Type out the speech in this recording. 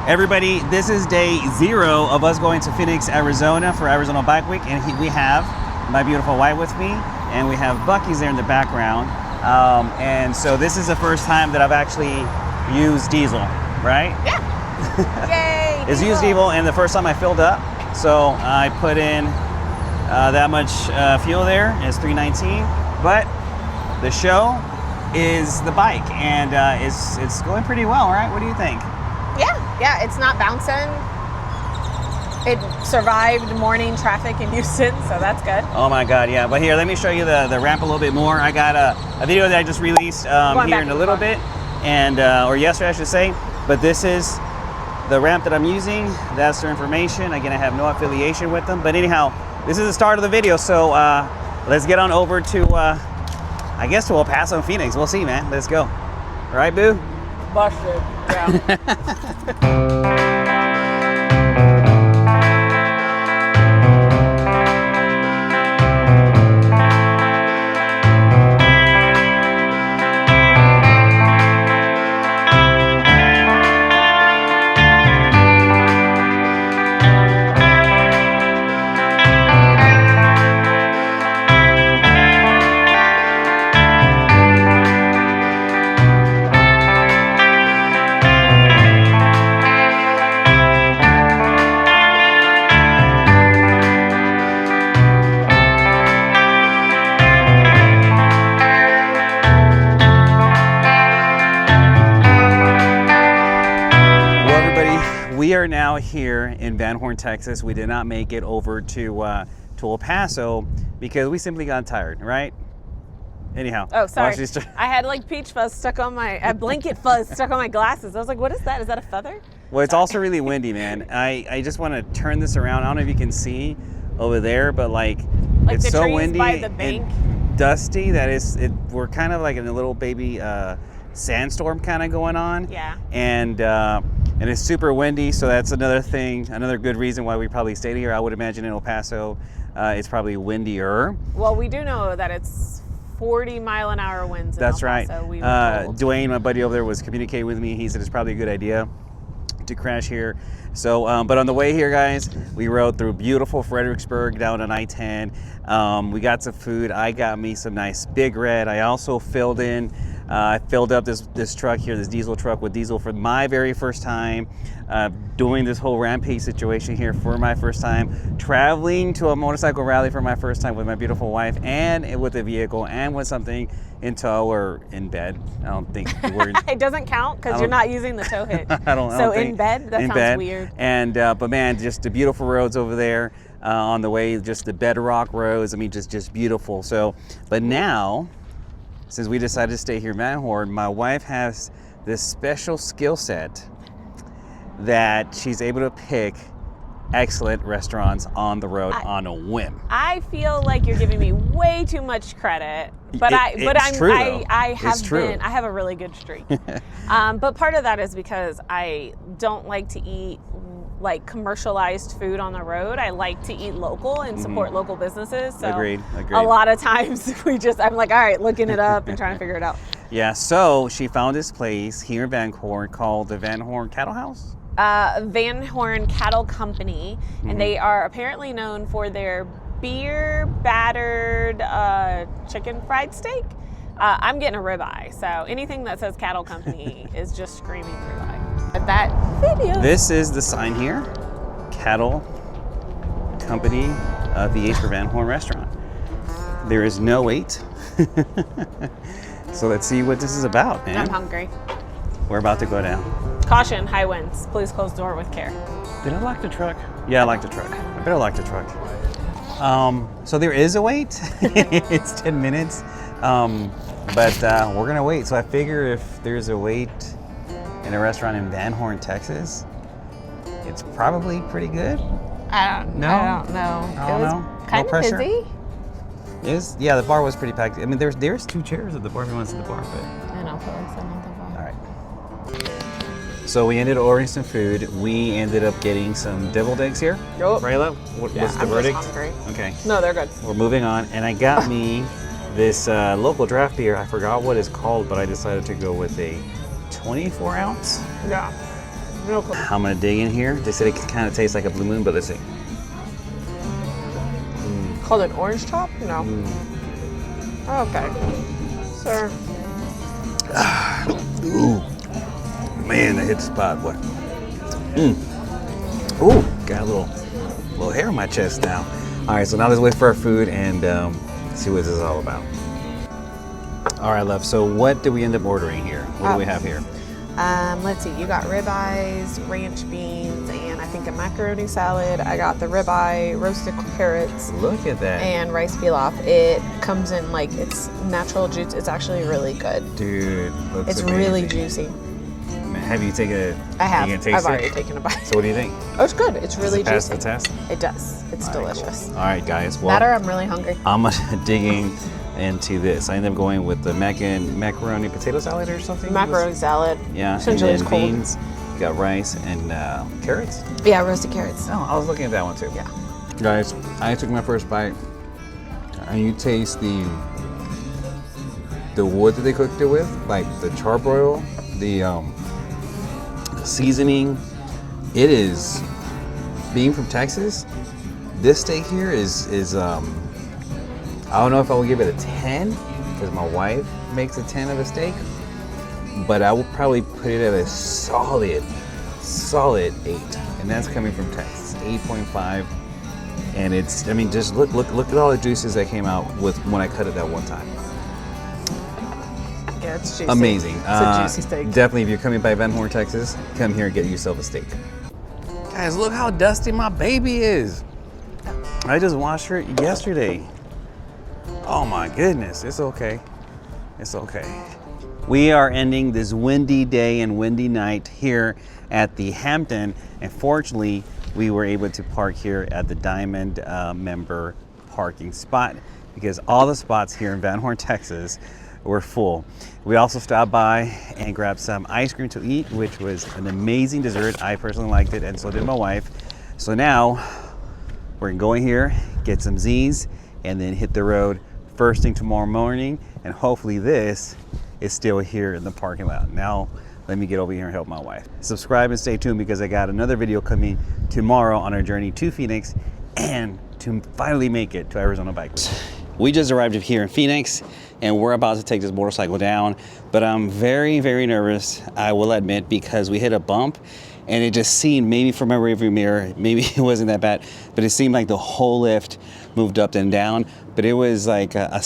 Everybody, this is day 0 of us going to Phoenix, Arizona for Arizona Bike Week, and we have my beautiful wife with me, and we have Bucky's there in the background. And so this is the first time that I've actually used diesel, right? Yeah. Yay! It's used diesel, and the first time I filled up, so I put in that much fuel there. It's 319, but the show is the bike, and it's going pretty well, right? What do you think? Yeah, it's not bouncing. It survived morning traffic in Houston, so that's good. Oh my God, yeah. But here, let me show you the ramp a little bit more. I got a video that I just released here in a little bit, and or yesterday I should say. But this is the ramp that I'm using. That's their information. Again, I have no affiliation with them. But anyhow, this is the start of the video, so let's get on over to, I guess to El Paso and Phoenix. We'll see, man. Let's go. All right, boo? Busted, yeah. We are now here in Van Horn, Texas. We did not make it over to El Paso because we simply got tired, right? Anyhow. Oh, sorry. I had like peach fuzz stuck on my, blanket fuzz stuck on my glasses. I was like, what is that? Is that a feather? Well, it's also really windy, man. I just want to turn this around. I don't know if you can see over there, but like it's the so trees windy by the bank. and dusty that we're kind of like in a little baby sandstorm kind of going on. Yeah. And it's super windy, so that's another thing, another good reason why we probably stayed here. I would imagine in El Paso, it's probably windier. Well, we do know that it's 40-mile-an-hour winds in That's El right. Paso, we were told. Dwayne, my buddy over there, was communicating with me. He said it's probably a good idea to crash here. So, but on the way here, guys, we rode through beautiful Fredericksburg down on I-10. We got some food. I got me some nice Big Red. I also filled up this truck here, this diesel truck with diesel for my very first time, doing this whole rampage situation here for my first time, traveling to a motorcycle rally for my first time with my beautiful wife, and with a vehicle, and with something in tow or in bed. I don't think the word. It doesn't count because you're not using the tow hitch. I don't in bed? That sounds weird. And but man, just the beautiful roads over there on the way, just the bedrock roads. I mean, just beautiful. So, but now, since we decided to stay here in Van Horn, my wife has this special skill set that she's able to pick excellent restaurants on the road on a whim. I feel like you're giving me way too much credit, but I have a really good streak. But part of that is because I don't like to eat like commercialized food on the road. I like to eat local and support local businesses. So Agreed. A lot of times I'm like, all right, looking it up and trying to figure it out. Yeah, so she found this place here in Van Horn called the Van Horn Cattle House? Van Horn Cattle Company, and they are apparently known for their beer battered chicken fried steak. I'm getting a ribeye, so anything that says Cattle Company is just screaming ribeye. But that video. This is the sign here, Cattle Company, VH for Van Horn Restaurant. There is no wait. So let's see what this is about, man. I'm hungry. We're about to go down. Caution, high winds. Please close the door with care. Did I lock the truck? Yeah, I locked the truck. I better lock the truck. So there is a wait. It's 10 minutes. But we're gonna wait. So I figure if there's a wait in a restaurant in Van Horn, Texas, it's probably pretty good. I don't know. It was kind of busy. Yeah, the bar was pretty packed. I mean, there's 2 chairs at the bar if you want to sit at the bar, but. I know, but I said not the bar. All right. So we ended up ordering some food. We ended up getting some deviled eggs here. Yep. Rayla, what's the verdict? Just hungry. Okay. No, they're good. We're moving on, and I got me this local draft beer. I forgot what it's called, but I decided to go with a 24 ounce. Yeah. No clue. I'm gonna dig in here. They said it kind of tastes like a blue moon, but let's see. Called an orange chop? No. Oh, okay. Sir. Ooh, man, that hit the spot, boy. Ooh, got a little hair on my chest now. All right, so now let's wait for our food and see what this is all about. All right, love. So what did we end up ordering here? What do we have here? Let's see. You got ribeyes, ranch beans, and I think a macaroni salad. I got the ribeye, roasted carrots. Look at that. And rice pilaf. It comes in like it's natural juice. It's actually really good. Dude, looks It's amazing. really juicy. Man, have you taken a? I have. You gonna taste I've it? already taken a bite. So what do you think? Oh, it's good. It's really Does it pass juicy. the test? It does. It's All right, delicious. cool. All right, guys. Well, That or I'm really hungry. I'm digging into this. I ended up going with the macaroni potato salad or something. Macaroni salad. Yeah, and Essentially, then it's cold. beans. You got rice and carrots. Yeah, roasted carrots. Oh, I was looking at that one too. Yeah. Guys, I took my first bite, and you taste the wood that they cooked it with, like the charbroil, the seasoning. It is, being from Texas, this steak here is I don't know if I would give it a 10 because my wife makes a 10 of a steak, but I will probably put it at a solid 8, and that's coming from Texas, 8.5. And it's, I mean, just look at all the juices that came out with when I cut it that one time. Yeah, it's juicy. Amazing. It's a juicy steak. Definitely, if you're coming by Van Horn, Texas, come here and get yourself a steak. Guys, look how dusty my baby is. I just washed her yesterday. Oh my goodness, it's okay. It's okay. We are ending this windy day and windy night here at the Hampton, and fortunately, we were able to park here at the Diamond member parking spot because all the spots here in Van Horn, Texas were full. We also stopped by and grabbed some ice cream to eat, which was an amazing dessert. I personally liked it, and so did my wife. So now we're gonna go in here, get some Z's, and then hit the road first thing tomorrow morning, and hopefully this is still here in the parking lot. Now, let me get over here and help my wife. Subscribe and stay tuned because I got another video coming tomorrow on our journey to Phoenix and to finally make it to Arizona Bike Week. We just arrived here in Phoenix and we're about to take this motorcycle down, but I'm very, very nervous, I will admit, because we hit a bump and it just seemed, maybe from my rearview mirror, maybe it wasn't that bad, but it seemed like the whole lift moved up and down, but it was like a